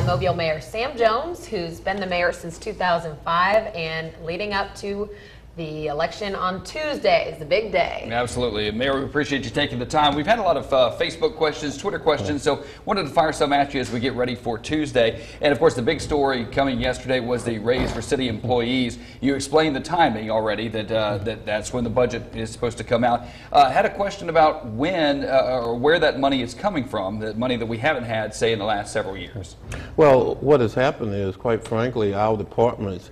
Mobile Mayor Sam Jones, who's been the mayor since 2005 and leading up to the election on Tuesday is the big day. Absolutely. Mayor, we appreciate you taking the time. We've had a lot of Facebook questions, Twitter questions, so wanted to fire some at you as we get ready for Tuesday. And of course, the big story coming yesterday was the raise for city employees. You explained the timing already, that's when the budget is supposed to come out. Had a question about when or where that money is coming from, the money that we haven't had, say, in the last several years. Well, what has happened is, quite frankly, our departments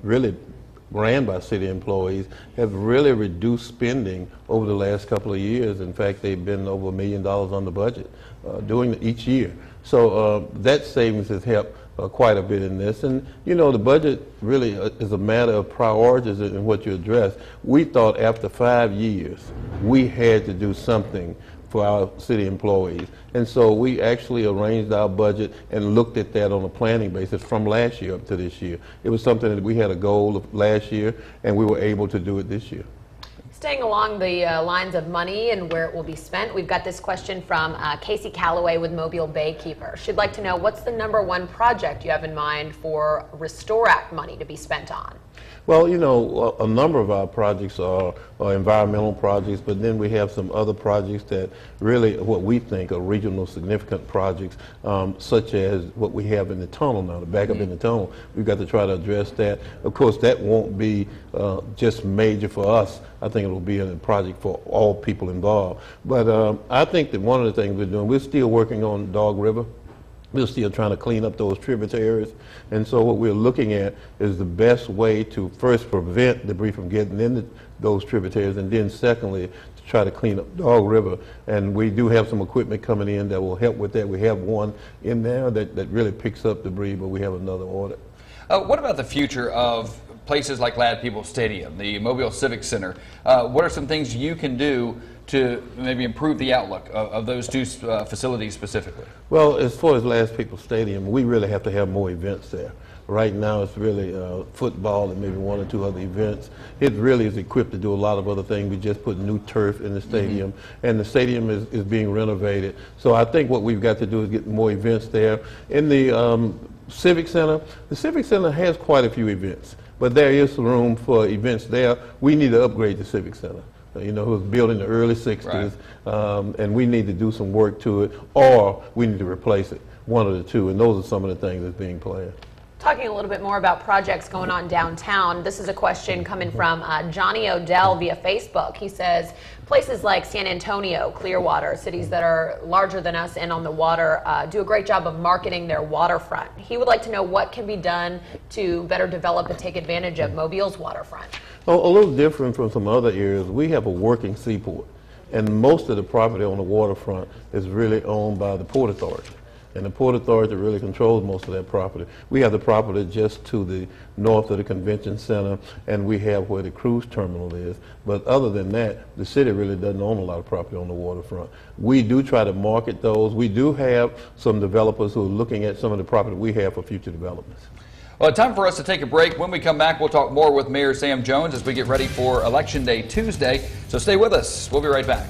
really ran by city employees have really reduced spending over the last couple of years. In fact, they've been over $1 million on the budget doing each year. So that savings has helped quite a bit in this. And you know, the budget really is a matter of priorities in what you address. We thought after 5 years we had to do something for our city employees. And so we actually arranged our budget and looked at that on a planning basis from last year up to this year. It was something that we had a goal of last year, and we were able to do it this year. Staying along the lines of money and where it will be spent, we've got this question from Casey Calloway with Mobile Baykeeper. She'd like to know, what's the #1 project you have in mind for Restore Act money to be spent on? Well, you know, a number of our projects are environmental projects, but then we have some other projects that really, what we think are regional significant projects, such as what we have in the tunnel now, the backup in the tunnel. We've got to try to address that. Of course, that won't be just major for us. I think it will be a project for all people involved. But I think that one of the things we're doing, we're still working on Dog River. We're still trying to clean up those tributaries. And so what we're looking at is the best way to first prevent debris from getting into those tributaries, and then secondly, to try to clean up Dog River. And we do have some equipment coming in that will help with that. We have one in there that really picks up debris, but we have another order. What about the future of places like Ladd-Peebles Stadium, the Mobile Civic Center? What are some things you can do to maybe improve the outlook of those two facilities specifically? Well, as far as Ladd-Peebles Stadium, we really have to have more events there. Right now it's really football and maybe 1 or 2 other events. It really is equipped to do a lot of other things. We just put new turf in the stadium, and the stadium is being renovated. So I think what we've got to do is get more events there. In the Civic Center, the Civic Center has quite a few events, but there is room for events there. We need to upgrade the Civic Center. You know, it was built in the early 60s, right. And we need to do some work to it, or we need to replace it, one of the two, and those are some of the things that's being planned. Talking a little bit more about projects going on downtown, this is a question coming from Johnny Odell via Facebook. He says, places like San Antonio, Clearwater, cities that are larger than us and on the water, do a great job of marketing their waterfront. He would like to know what can be done to better develop and take advantage of Mobile's waterfront. Oh, a little different from some other areas. We have a working seaport, and most of the property on the waterfront is really owned by the Port Authority. And the Port Authority really controls most of that property. We have the property just to the north of the convention center, and we have where the cruise terminal is. But other than that, the city really doesn't own a lot of property on the waterfront. We do try to market those. We do have some developers who are looking at some of the property we have for future developments. Well, time for us to take a break. When we come back, we'll talk more with Mayor Sam Jones as we get ready for Election Day Tuesday. So stay with us. We'll be right back.